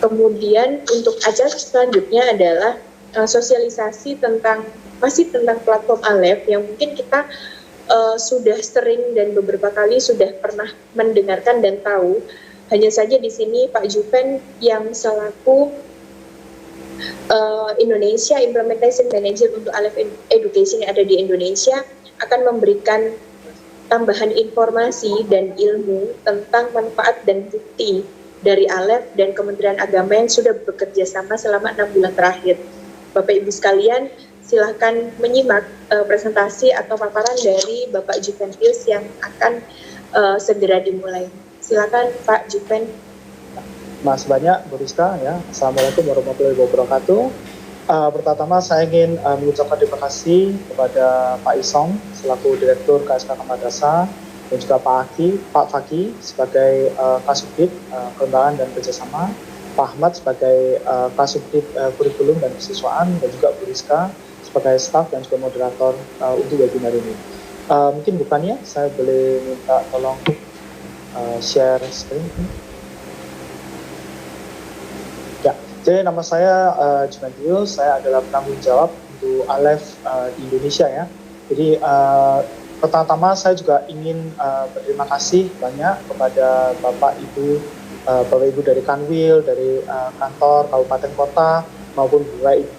Kemudian untuk acara selanjutnya adalah sosialisasi masih tentang platform Aleph yang mungkin kita sudah sering dan beberapa kali sudah pernah mendengarkan dan tahu. Hanya saja di sini Pak Juven yang selaku Indonesia Implementation Manager untuk Aleph Education yang ada di Indonesia akan memberikan tambahan informasi dan ilmu tentang manfaat dan bukti dari Aleph dan Kementerian Agama yang sudah bekerja sama selama 6 bulan terakhir. Bapak Ibu sekalian, silakan menyimak presentasi atau paparan dari Bapak Juven Pius yang akan segera dimulai. Silakan Pak Juven. Mas banyak, Bu Rizka, ya. Assalamualaikum warahmatullahi wabarakatuh. Pertama saya ingin mengucapkan terima kasih kepada Pak Isong selaku Direktur KSK Madrasah dan juga Pak Faki sebagai Kasubdit Pengembangan dan Kerjasama, Pak Ahmad sebagai Kasubdit Kurikulum dan Kesiswaan, dan juga Bu Rizka sebagai staf dan juga moderator untuk webinar ini. Mungkin bukannya saya boleh minta tolong share screen. Ya, jadi nama saya Juven Pius, saya adalah penanggung jawab untuk Aleph di Indonesia ya. Jadi pertama-tama saya juga ingin berterima kasih banyak kepada Bapak Ibu dari Kanwil, dari kantor kabupaten kota, maupun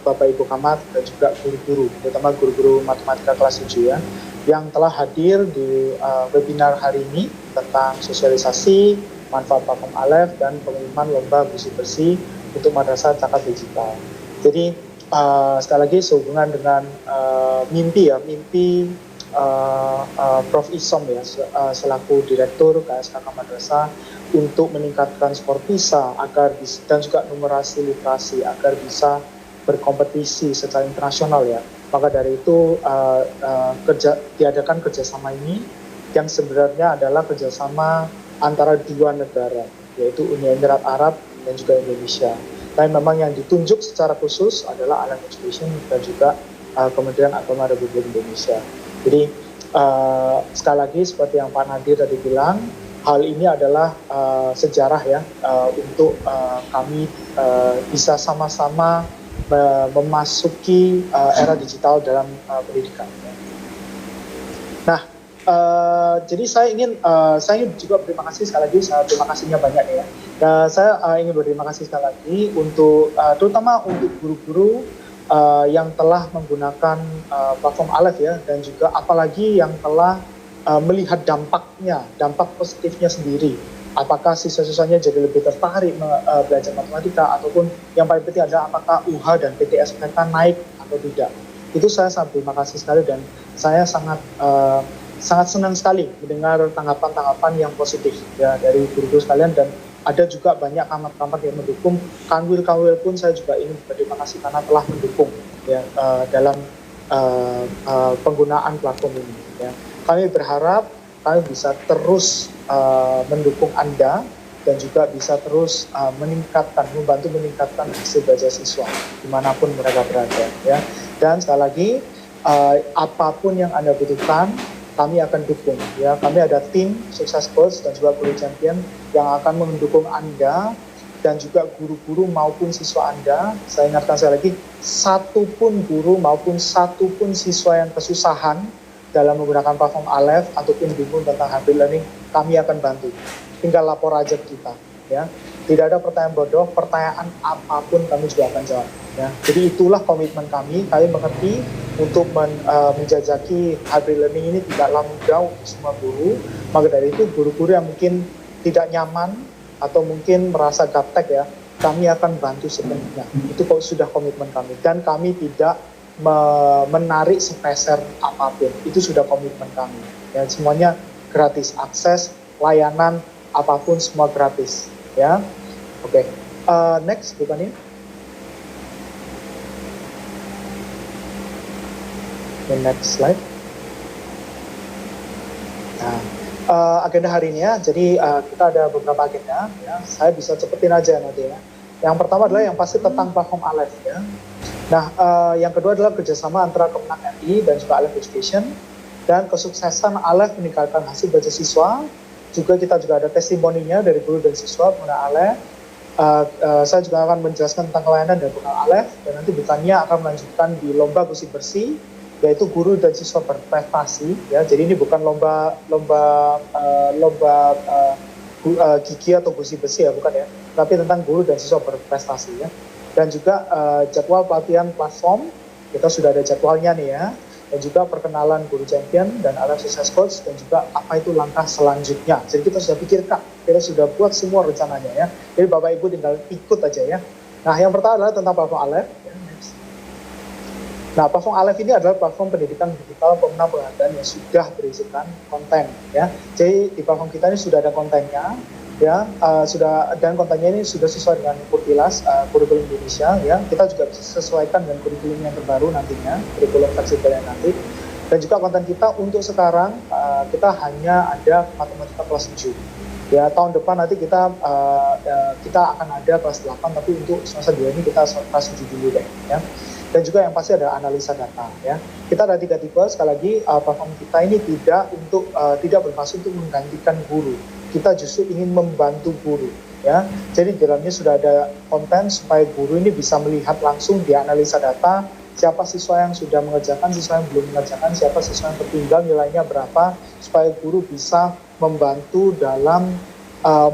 Bapak Ibu Camat dan juga guru-guru, terutama guru-guru matematika kelas 7 ya, yang telah hadir di webinar hari ini tentang sosialisasi manfaat platform Aleph dan pengumuman lomba bersih-bersih untuk Madrasah Cakat Digital. Jadi sekali lagi sehubungan dengan mimpi Prof. Isom ya selaku Direktur KSK Madrasah untuk meningkatkan skor PISA dan juga numerasi literasi agar bisa berkompetisi secara internasional ya. Maka dari itu diadakan kerjasama ini yang sebenarnya adalah kerjasama antara dua negara, yaitu Uni Emirat Arab dan juga Indonesia. Tapi memang yang ditunjuk secara khusus adalah Aleph Education dan juga Kementerian Agama Republik Indonesia. Jadi sekali lagi seperti yang Pak Nadir tadi bilang, hal ini adalah sejarah ya untuk kami bisa sama-sama memasuki era digital dalam pendidikan. Nah, jadi saya ingin juga berterima kasih sekali lagi, terima kasihnya banyak ya. Saya ingin berterima kasih sekali lagi untuk terutama untuk guru-guru yang telah menggunakan platform Aleph ya, dan juga apalagi yang telah melihat dampak positifnya sendiri. Apakah siswa-siswanya jadi lebih tertarik belajar matematika, ataupun yang paling penting adalah apakah UH dan PTS mereka naik atau tidak. Itu saya sangat terima kasih sekali, dan saya sangat senang sekali mendengar tanggapan-tanggapan yang positif ya dari guru-guru sekalian, dan ada juga banyak kamat-kamat yang mendukung. Kanwil pun saya juga ingin berterima kasih karena telah mendukung ya dalam penggunaan platform ini ya. Kami berharap kami bisa terus mendukung Anda dan juga bisa terus membantu meningkatkan hasil belajar siswa dimanapun mereka berada ya. Dan sekali lagi apapun yang Anda butuhkan, kami akan dukung ya. Kami ada tim sukses coach dan juga guru champion yang akan mendukung Anda dan juga guru-guru maupun siswa Anda. Saya ingatkan sekali lagi, satupun guru maupun satupun siswa yang kesusahan dalam menggunakan platform Aleph ataupun bingung tentang hybrid learning, kami akan bantu. Tinggal lapor aja ke kita ya. Tidak ada pertanyaan bodoh, pertanyaan apapun kami juga akan jawab ya. Jadi itulah komitmen kami mengerti untuk menjajaki hybrid learning ini tidaklah mudah untuk semua guru. Maka dari itu guru-guru yang mungkin tidak nyaman atau mungkin merasa gaptek ya, kami akan bantu sepenuhnya. Itu sudah komitmen kami, dan kami tidak menarik sepeser apapun. Itu sudah komitmen kami ya. Semuanya gratis, akses layanan apapun semua gratis ya. Oke. Next bukan ini. The next slide. Nah, agenda hari ini ya. Jadi kita ada beberapa agenda ya. Saya bisa cepetin aja nanti ya. Yang pertama adalah yang pasti tentang platform Aleph ya. Nah, yang kedua adalah kerjasama antara Kemenang RI dan juga Aleph Education, dan kesuksesan Aleph meningkatkan hasil belajar siswa. Juga kita juga ada testimoninya dari guru dan siswa mengenai Aleph. Saya juga akan menjelaskan tentang kelainan dan bekal Alef, dan nanti bukannya akan melanjutkan di lomba gusi bersih, yaitu guru dan siswa berprestasi. Ya, jadi ini bukan lomba gigi atau gusi bersih ya, bukan ya, tapi tentang guru dan siswa berprestasi ya. Dan juga jadwal pelatihan platform, kita sudah ada jadwalnya nih ya. Dan juga perkenalan guru champion dan Alef Success Coach, dan juga apa itu langkah selanjutnya. Jadi kita sudah pikirkan, kita sudah buat semua rencananya ya. Jadi Bapak Ibu tinggal ikut aja ya. Nah, yang pertama adalah tentang platform Alef. Ya, nah, platform Alef ini adalah platform pendidikan digital pemenang penghargaan yang sudah berisikan konten ya. Jadi di platform kita ini sudah ada kontennya ya, dan kontennya ini sudah sesuai dengan Kurtilas, kurikulum Indonesia ya. Kita juga bisa sesuaikan dengan kurikulum yang terbaru nantinya, kurikulum fleksibel yang nanti. Dan juga konten kita untuk sekarang kita hanya ada matematika kelas 7 ya. Tahun depan nanti kita akan ada kelas 8, tapi untuk semester 2 ini kita kelas 7 dulu deh ya. Dan juga yang pasti ada analisa data ya. Kita ada 3 tipe. Sekali lagi, platform kita ini tidak bermaksud untuk menggantikan guru. Kita justru ingin membantu guru ya. Jadi di dalamnya sudah ada konten supaya guru ini bisa melihat langsung di analisa data siapa siswa yang sudah mengerjakan, siswa yang belum mengerjakan, siapa siswa yang tertinggal, nilainya berapa, supaya guru bisa membantu dalam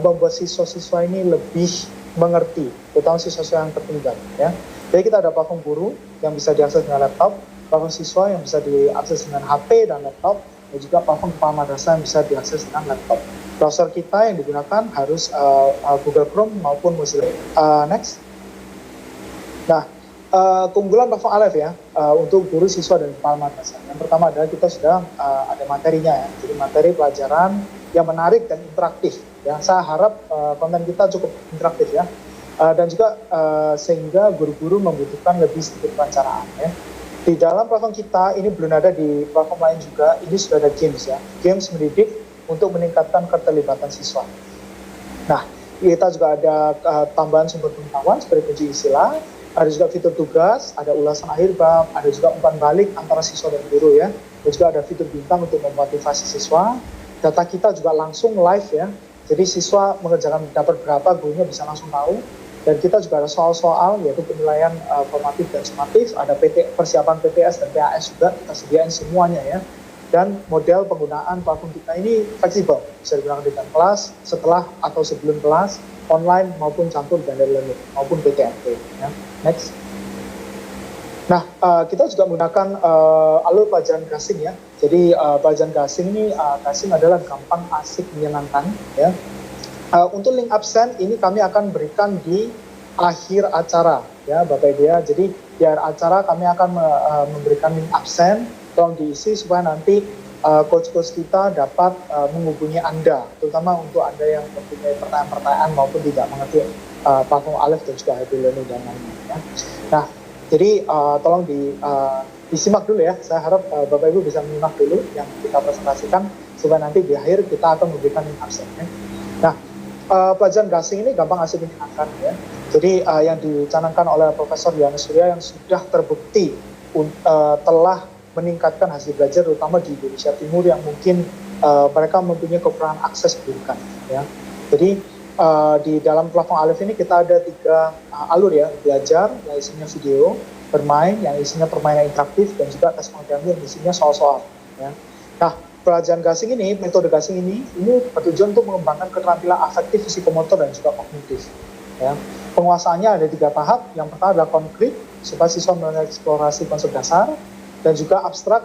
membuat siswa-siswa ini lebih mengerti, terutama siswa-siswa yang tertinggal ya. Jadi kita ada platform guru yang bisa diakses dengan laptop, platform siswa yang bisa diakses dengan HP dan laptop, dan juga platform kepala madrasah yang bisa diakses dengan laptop. Browser kita yang digunakan harus Google Chrome maupun Mozilla. Next. Nah, keunggulan platform Alef ya, untuk guru, siswa, dan kepala madrasah. Yang pertama adalah kita sudah ada materinya ya, jadi materi pelajaran yang menarik dan interaktif. Ya, saya harap konten kita cukup interaktif ya, dan juga sehingga guru-guru membutuhkan lebih sedikit perencanaan ya. Di dalam platform kita ini belum ada di platform lain juga, ini sudah ada games ya, games mendidik untuk meningkatkan keterlibatan siswa. Nah, kita juga ada tambahan sumber pengetahuan seperti kunci istilah, ada juga fitur tugas, ada ulasan akhir bab, ada juga umpan balik antara siswa dan guru ya, dan juga ada fitur bintang untuk memotivasi siswa. Data kita juga langsung live ya, jadi siswa mengerjakan dapat berapa, gurunya bisa langsung tahu. Dan kita juga ada soal-soal, yaitu penilaian formatif dan sumatif, ada persiapan PTS dan PAS juga kita sediain semuanya ya. Dan model penggunaan platform kita ini fleksibel, bisa digunakan di dalam kelas, setelah atau sebelum kelas, online maupun campur blended learning maupun PTMP ya. Next. Nah, kita juga menggunakan alur pelajaran gasing ya. Jadi pelajaran gasing ini, gasing adalah gampang, asik, menyenangkan ya. Untuk link absen ini kami akan berikan di akhir acara ya Bapak Ibu ya. Jadi di akhir acara kami akan memberikan link absen, tolong diisi supaya nanti coach-coach kita dapat menghubungi Anda, terutama untuk Anda yang mempunyai pertanyaan-pertanyaan maupun tidak mengerti platform Alef dan juga Happy Learning dan lainnya ya. Nah, jadi tolong disimak dulu ya. Saya harap Bapak Ibu bisa menyimak dulu yang kita presentasikan supaya nanti di akhir kita akan memberikan link absen ya. Nah, pelajaran gasing ini gampang, asik, menyenangkan ya. Jadi yang dicanangkan oleh Profesor Yohanes Surya yang sudah terbukti telah meningkatkan hasil belajar terutama di Indonesia Timur yang mungkin mereka mempunyai kekurangan akses pendidikan ya. Jadi di dalam platform Alef ini kita ada 3 alur ya, belajar yang isinya video, bermain yang isinya permainan interaktif, dan juga tes pengetahuan yang isinya soal-soal ya. Nah, pelajaran gasing ini, metode gasing ini bertujuan untuk mengembangkan keterampilan afektif, psikomotor, dan juga kognitif ya. Penguasaannya ada 3 tahap. Yang pertama adalah konkret, supaya siswa mengeksplorasi konsep dasar, dan juga abstrak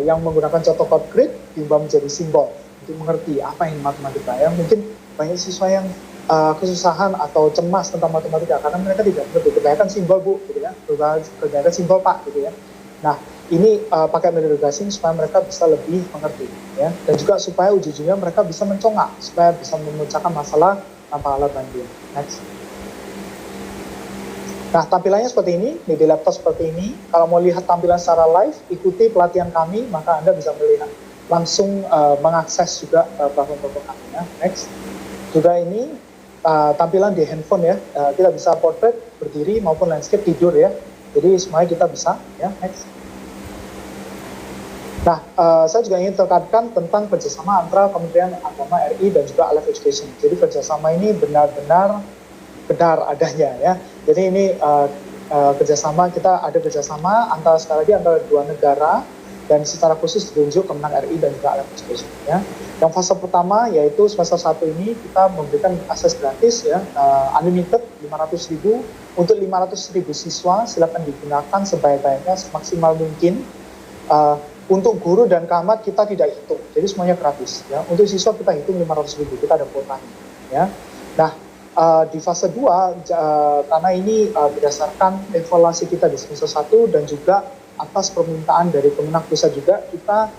yang menggunakan contoh konkret diubah menjadi simbol untuk mengerti apa yang matematika ya. Mungkin banyak siswa yang kesusahan atau cemas tentang matematika karena mereka tidak mengerti, kebanyakan simbol Bu gitu ya, kebanyakan simbol Pak gitu ya. Nah, ini pakai metode gasing supaya mereka bisa lebih mengerti ya, dan juga supaya ujung-ujungnya mereka bisa mencongak, supaya bisa memecahkan masalah tanpa alat bantuan. Next. Nah, tampilannya seperti ini, di laptop seperti ini. Kalau mau lihat tampilan secara live, ikuti pelatihan kami, maka Anda bisa melihat langsung mengakses juga platform-platform kami ya. Next. Juga ini tampilan di handphone ya, kita bisa portrait, berdiri maupun landscape, tidur ya. Jadi semuanya kita bisa ya. Next. Nah, saya juga ingin tekankan tentang kerjasama antara Kementerian Agama RI dan juga Alef Education. Jadi kerjasama ini benar-benar benar adanya ya. Jadi ini kerjasama, kita ada kerjasama antara sekali lagi antara dua negara dan secara khusus ditunjuk Kemenang RI dan juga Alef Education ya. Yang fase pertama yaitu semester 1 ini kita memberikan akses gratis ya, unlimited 500.000 untuk 500.000 siswa, silakan digunakan sebaik-baiknya semaksimal mungkin. Untuk guru dan camat kita tidak hitung, jadi semuanya gratis ya. Untuk siswa kita hitung 500.000, kita ada kuotanya ya. Nah, di fase 2 karena ini berdasarkan evaluasi kita di semester 1 dan juga atas permintaan dari Kemenang Pusat juga, kita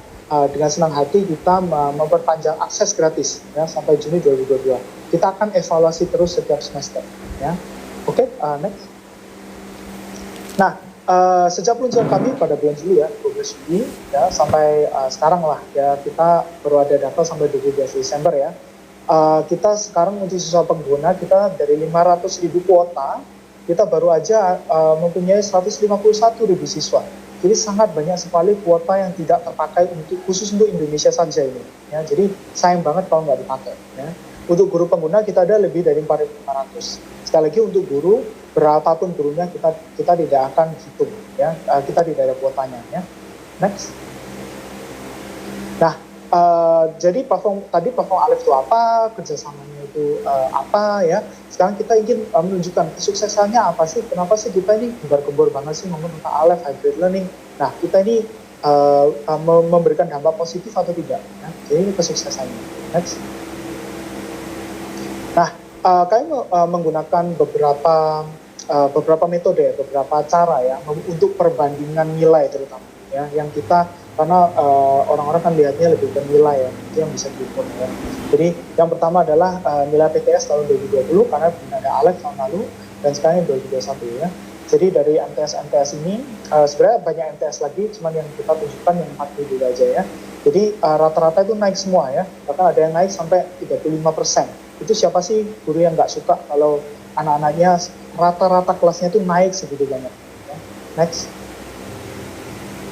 dengan senang hati kita memperpanjang akses gratis ya sampai Juni 2022. Kita akan evaluasi terus setiap semester ya. Oke, next. Nah, sejak peluncuran kami pada bulan Juli ya, 12 Juli ya sampai sekarang lah ya, kita baru ada data sampai 12 Desember ya. Kita sekarang untuk siswa pengguna kita dari 500.000 kuota, kita baru aja mempunyai 151.000 siswa. Jadi sangat banyak sekali kuota yang tidak terpakai khusus untuk Indonesia saja ini. Ya, jadi sayang banget kalau nggak dipakai. Ya. Untuk guru pengguna kita ada lebih dari 4.500. Sekali lagi untuk guru, berapapun gurunya kita tidak akan hitung. Ya, kita tidak ada kuotanya. Ya. Next. Nah, jadi platform Alef itu apa, kerjasamanya itu apa ya. Sekarang kita ingin menunjukkan kesuksesannya apa sih, kenapa sih kita ini gembar-gembor banget sih ngomong tentang Alef, hybrid learning. Nah, kita ini memberikan dampak positif atau tidak. Ya. Jadi ini kesuksesannya. Next. Nah, kami menggunakan beberapa metode, beberapa cara ya untuk perbandingan nilai terutama ya, yang kita karena orang-orang kan lihatnya lebih ke nilai ya, itu yang bisa diukur ya. Jadi yang pertama adalah nilai PTS tahun 2020 karena ada Alef tahun lalu dan sekarang 2021 ya. Jadi dari MTS ini sebenarnya banyak MTS lagi, cuman yang kita tunjukkan yang 4 dulu aja ya. Jadi rata-rata itu naik semua ya, bahkan ada yang naik sampai 35%. Itu siapa sih guru yang nggak suka kalau anak-anaknya rata-rata kelasnya itu naik segitu banyak ya. Next.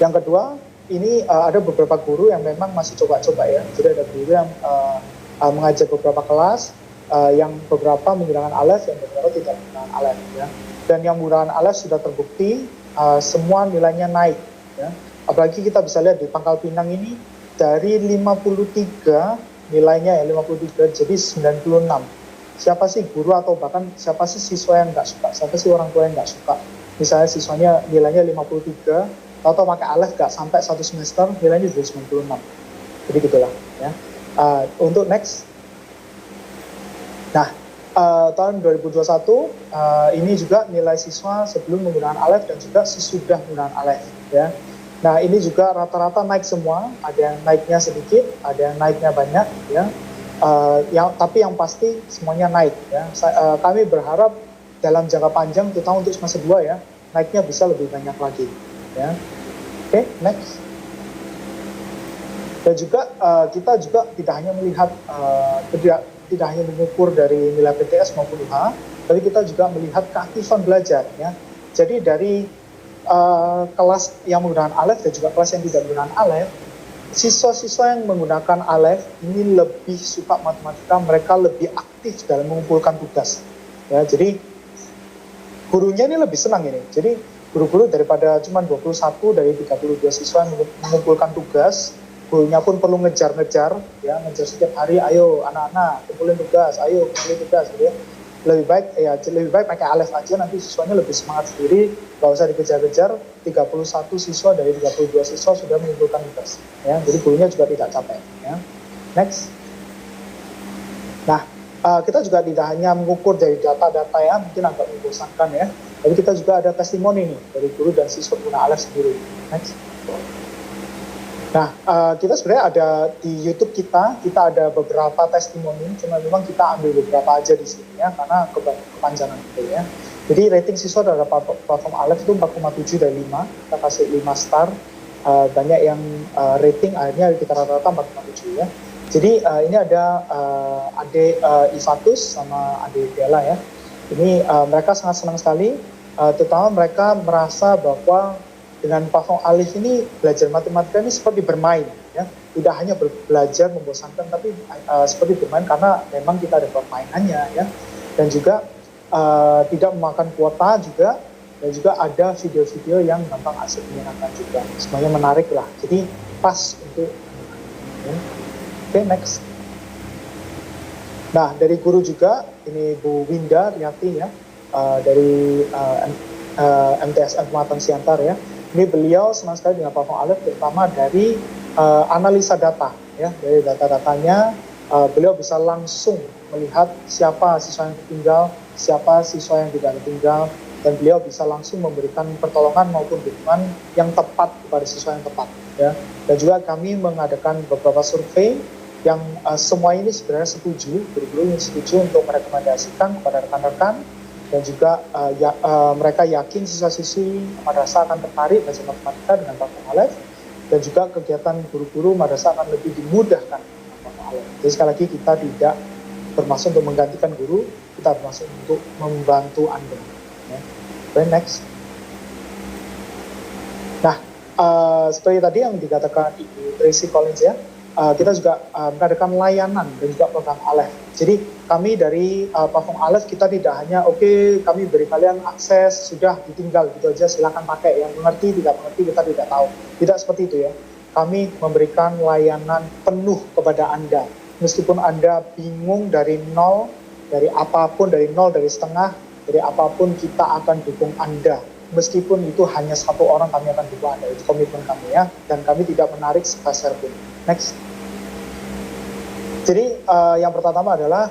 Yang kedua, ini ada beberapa guru yang memang masih coba-coba ya. Jadi ada guru yang mengajar beberapa kelas, yang beberapa menggunakan Alef, yang beberapa tidak menggunakan Alef ya. Dan yang menggunakan Alef sudah terbukti semua nilainya naik ya. Apalagi kita bisa lihat di Pangkal Pinang ini dari 53 nilainya ya, 53 jadi 96. Siapa sih guru atau bahkan siapa sih siswa yang nggak suka, siapa sih orang tua yang nggak suka. Misalnya siswanya nilainya 53, atau pakai Alef nggak sampai 1 semester nilainya jadi 96. Jadi gitulah ya. Untuk next. Nah, tahun 2021 ini juga nilai siswa sebelum menggunakan Alef dan juga sesudah menggunakan Alef ya. Nah, ini juga rata-rata naik semua, ada yang naiknya sedikit, ada yang naiknya banyak ya. Tapi yang pasti semuanya naik ya. Kami berharap dalam jangka panjang terutama untuk semester 2 ya, naiknya bisa lebih banyak lagi ya. Oke, next. Dan juga kita juga tidak hanya melihat tidak hanya mengukur dari nilai PTS maupun UH, tapi kita juga melihat keaktifan belajar ya. Jadi dari kelas yang menggunakan Alef dan juga kelas yang tidak menggunakan Alef, siswa-siswa yang menggunakan Alef ini lebih suka matematika, mereka lebih aktif dalam mengumpulkan tugas ya. Jadi gurunya ini lebih senang ini. Jadi guru-guru daripada cuma 21 dari 32 siswa yang mengumpulkan tugas, gurunya pun perlu ngejar-ngejar ya, ngejar setiap hari, ayo anak-anak kumpulin tugas, ayo kumpulin tugas gitu ya. Lebih baik pakai Alef aja, nanti siswanya lebih semangat sendiri, nggak usah dikejar-kejar. 31 siswa dari 32 siswa sudah mengumpulkan tugas ya, jadi gurunya juga tidak capek ya. Next. Nah, kita juga tidak hanya mengukur dari data-data ya, mungkin agak membosankan ya, tapi kita juga ada testimoni nih dari guru dan siswa pengguna Alef sendiri. Next. Nah, kita sebenarnya ada di YouTube kita ada beberapa testimoni, cuma memang kita ambil beberapa aja di sini ya, karena kepanjangan gitu ya. Jadi rating siswa dari platform Alef itu 4,7 dari 5, kita kasih 5 star. Banyak yang rating akhirnya kita rata-rata 4,7 ya. Jadi ini ada Ade Ifatus sama Ade Dela ya. Ini mereka sangat senang sekali, terutama mereka merasa bahwa dengan platform Alef ini belajar matematika ini seperti bermain ya, tidak hanya belajar membosankan tapi seperti bermain karena memang kita ada permainannya ya. Dan juga tidak memakan kuota juga, dan juga ada video-video yang gampang asik menyenangkan juga. Semuanya menarik lah, jadi pas untuk Oke, next. Nah, dari guru juga, ini Bu Winda Riyati ya, dari MTSN Pematang Siantar ya. Ini beliau senang sekali dengan platform Aleph, terutama dari analisa data ya, dari data-datanya. Beliau bisa langsung melihat siapa siswa yang tertinggal, siapa siswa yang tidak tertinggal, dan beliau bisa langsung memberikan pertolongan maupun dukungan yang tepat kepada siswa yang tepat ya. Dan juga kami mengadakan beberapa survei yang semua ini sebenarnya setuju, guru-guru yang setuju untuk merekomendasikan kepada rekan-rekan, dan juga mereka yakin siswa-siswi madrasah akan tertarik belajar matematika dengan platform Aleph, dan juga kegiatan guru-guru madrasah akan lebih dimudahkan dengan platform Aleph. Jadi sekali lagi kita tidak bermaksud untuk menggantikan guru, kita bermaksud untuk membantu Anda. Ya. Okay, next. Nah, seperti tadi yang dikatakan Ibu Tracy Collins ya, kita juga mengadakan layanan dan juga program Aleph. Jadi kami dari platform Aleph kita tidak hanya kami beri kalian akses sudah ditinggal gitu aja silakan pakai, yang mengerti tidak mengerti kita tidak tahu. Tidak seperti itu ya. Kami memberikan layanan penuh kepada Anda. Meskipun Anda bingung dari nol, dari apapun, dari nol, dari setengah, dari apapun kita akan dukung Anda. Meskipun itu hanya satu orang kami akan dukung Anda, itu komitmen kami ya, dan kami tidak menarik sepeser pun. Next. Jadi yang pertama adalah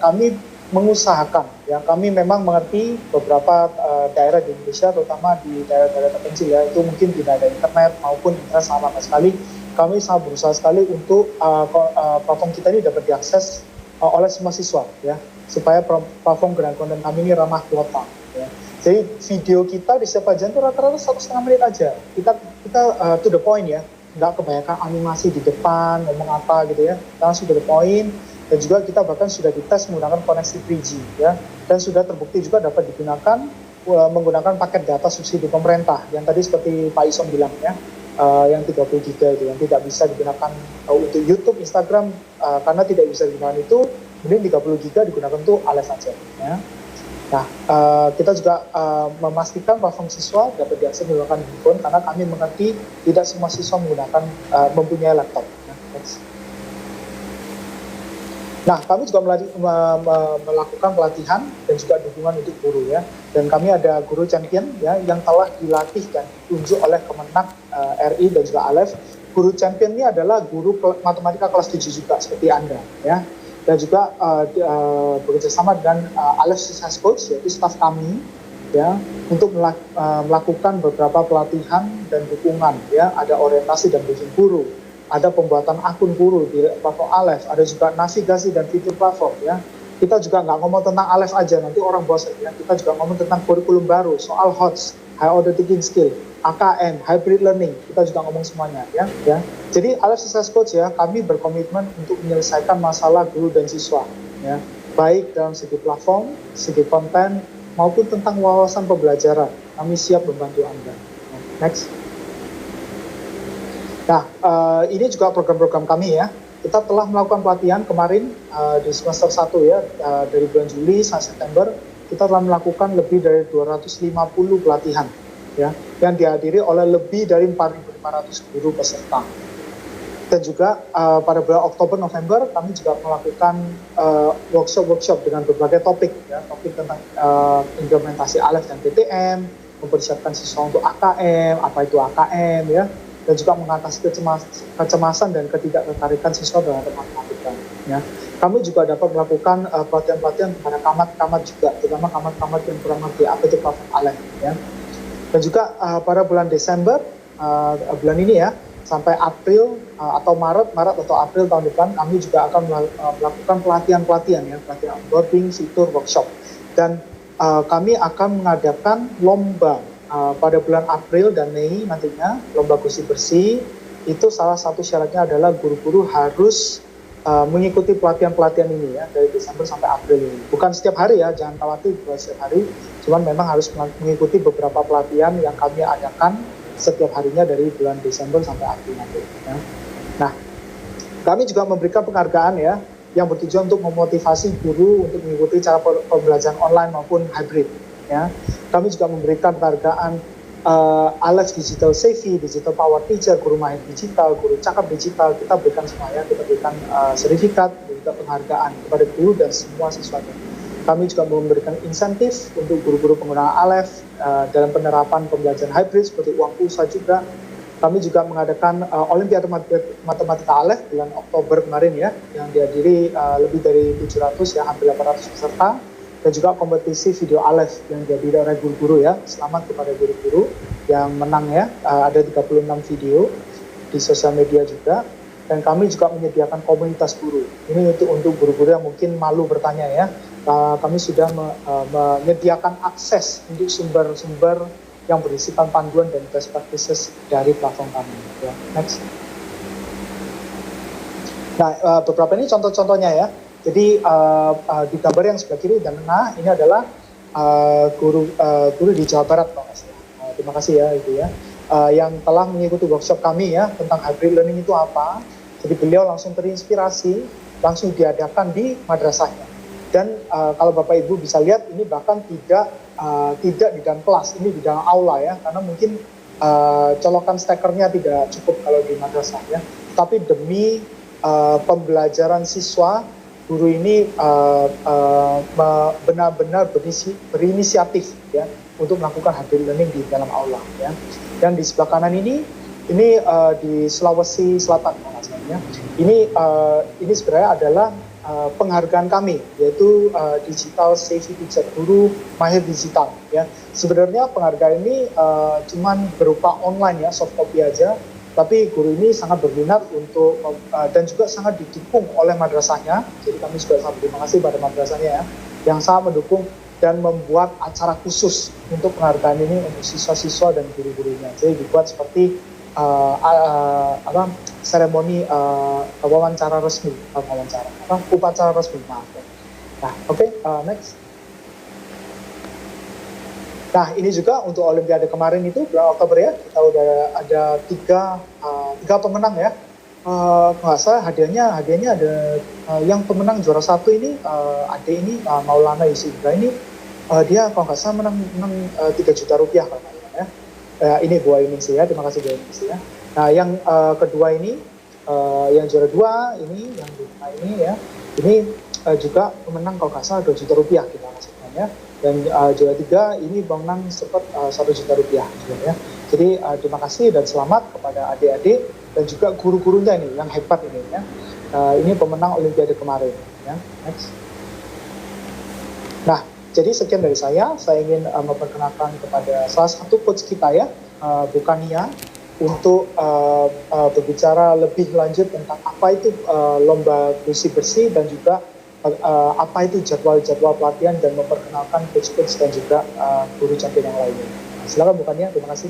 kami mengusahakan, ya kami memang mengerti beberapa daerah di Indonesia, terutama di daerah-daerah terpencil ya, itu mungkin tidak ada internet maupun internet sama sekali. Kami sangat berusaha sekali untuk platform kita ini dapat diakses oleh semua siswa, ya, supaya platform Grand Content kami ini ramah kuota. Ya. Jadi video kita di setiap kajian itu rata-rata 1,5 menit aja. Kita to the point ya. Nggak kebanyakan animasi di depan, ngomong apa gitu ya, langsung to the point. Dan juga kita bahkan sudah dites menggunakan koneksi 3G ya, dan sudah terbukti juga dapat digunakan menggunakan paket data subsidi pemerintah yang tadi seperti Pak Ison bilang ya, yang 30 GB itu yang tidak bisa digunakan untuk YouTube, Instagram, karena tidak bisa digunakan itu, kemudian 30 GB digunakan untuk Aleph saja ya. Nah, kita juga memastikan platform siswa dapat diakses menggunakan handphone, karena kami mengerti tidak semua siswa mempunyai laptop. Nah, kami juga melakukan pelatihan dan juga dukungan untuk guru ya. Dan kami ada guru champion ya yang telah dilatih dan ditunjuk oleh Kemenak RI dan juga Aleph. Guru champion ini adalah guru matematika kelas 7 juga seperti Anda ya. Dan juga bekerjasama dengan Aleph Success Coach, yaitu staf kami ya, untuk melakukan beberapa pelatihan dan dukungan ya. Ada orientasi dan briefing guru, ada pembuatan akun guru di platform Aleph, ada juga navigasi dan fitur platform ya. Kita juga nggak ngomong tentang Aleph aja, nanti orang bosan ya. Kita juga ngomong tentang kurikulum baru, soal HOTS, High Order Thinking Skill, AKM, Hybrid Learning, kita juga ngomong semuanya ya. Jadi Aleph Success Coach ya, kami berkomitmen untuk menyelesaikan masalah guru dan siswa ya, baik dalam segi platform, segi konten, maupun tentang wawasan pembelajaran. Kami siap membantu Anda. Next. Nah, ini juga program-program kami ya. Kita telah melakukan pelatihan kemarin di semester 1 ya, dari bulan Juli sampai September, kita telah melakukan lebih dari 250 pelatihan ya, yang dihadiri oleh lebih dari 4.500 guru peserta. Dan juga pada bulan Oktober November kami juga melakukan workshop dengan berbagai topik ya, topik tentang implementasi Aleph dan PTM, mempersiapkan siswa untuk AKM, apa itu AKM ya, dan juga mengatasi kecemasan dan ketidaktertarikan siswa dalam matematika ya. Kami juga dapat melakukan pelatihan-pelatihan kepada kamat-kamat juga, terutama kamat-kamat yang kurang mengerti apa itu platform Aleph ya. Dan juga pada bulan Desember bulan ini ya, sampai April atau Maret atau April tahun depan, kami juga akan melakukan pelatihan ya, pelatihan onboarding, fitur, workshop. Dan kami akan mengadakan lomba pada bulan April dan Mei nantinya, lomba kursi bersih. Itu salah satu syaratnya adalah guru-guru harus mengikuti pelatihan-pelatihan ini ya, dari Desember sampai April ini. Bukan setiap hari ya, jangan khawatir bukan setiap hari, cuman memang harus mengikuti beberapa pelatihan yang kami adakan setiap harinya dari bulan Desember sampai April nanti ya. Nah, kami juga memberikan penghargaan ya yang bertujuan untuk memotivasi guru untuk mengikuti cara pembelajaran online maupun hybrid. Ya, kami juga memberikan penghargaan Alex Digital Savvy, Digital Power Teacher, guru mahir digital, guru cakap digital. Kita berikan semuanya, kita berikan sertifikat, juga penghargaan kepada guru dan semua siswanya. Kami juga memberikan insentif untuk guru-guru pengguna Aleph dalam penerapan pembelajaran hybrid seperti uang pulsa juga. Kami juga mengadakan Olimpiade Matematika Aleph bulan Oktober kemarin ya, yang dihadiri lebih dari 700 ya, hampir 800 peserta, dan juga kompetisi video Aleph yang dihadiri oleh guru-guru ya. Selamat kepada guru-guru yang menang ya, ada 36 video di sosial media juga. Dan kami juga menyediakan komunitas guru. Ini untuk guru-guru yang mungkin malu bertanya ya. Kami sudah menyediakan akses untuk sumber-sumber yang berisikan panduan dan best practices dari platform kami. Ya, next. Nah, beberapa ini contoh-contohnya ya. Jadi di gambar yang sebelah kiri dan tengah ini adalah guru di Jawa Barat, Pak Mas. Terima kasih ya Ibu ya. Yang telah mengikuti workshop kami ya tentang hybrid learning itu apa. Jadi beliau langsung terinspirasi, langsung diadakan di madrasahnya. Dan kalau Bapak Ibu bisa lihat ini bahkan tidak di dalam kelas, ini di dalam aula ya, karena mungkin colokan stekernya tidak cukup kalau di madrasah ya. Tapi demi pembelajaran siswa, guru ini benar-benar berinisiatif ya untuk melakukan hybrid learning di dalam aula ya. Dan di sebelah kanan ini di Sulawesi Selatan ya. Ini sebenarnya adalah penghargaan kami, yaitu Digital Savvy Teacher, guru mahir digital ya. Sebenarnya penghargaan ini cuman berupa online ya, soft copy aja, tapi guru ini sangat berminat untuk dan juga sangat didukung oleh madrasahnya. Jadi kami juga sangat terima kasih pada madrasahnya ya, yang sangat mendukung dan membuat acara khusus untuk penghargaan ini untuk siswa-siswa dan guru-gurunya. Jadi dibuat seperti seremoni upacara resmi, maaf ya. Nah, oke, next. Nah, ini juga untuk Olimpiade kemarin itu bulan Oktober ya, kita udah ada tiga pemenang ya. Nggak salah hadiahnya ada yang pemenang juara 1 ini adik ini Maulana Yusufra ini dia kalau nggak salah menang 3 juta rupiah kalau nggak salah ya. Ini Bu Ainingsi ya, terima kasih Bu Ainingsi ya. Nah, yang kedua ini, yang juara 2 ini, yang kedua ini ya, ini juga pemenang kalau nggak salah 2 juta rupiah kita kasihkan ya. Dan juara 3 ini pemenang sempat 1 juta rupiah ya. Jadi terima kasih dan selamat kepada adik-adik dan juga guru-gurunya ini yang hebat ini ya. Ini pemenang Olimpiade kemarin ya. Next. Nah, jadi sekian dari saya ingin memperkenalkan kepada salah satu coach kita ya, Bu Kania, untuk berbicara lebih lanjut tentang apa itu lomba bersih-bersih dan juga apa itu jadwal-jadwal pelatihan dan memperkenalkan coach-coach dan juga guru champion yang lainnya. Silakan Bu Kania, terima kasih.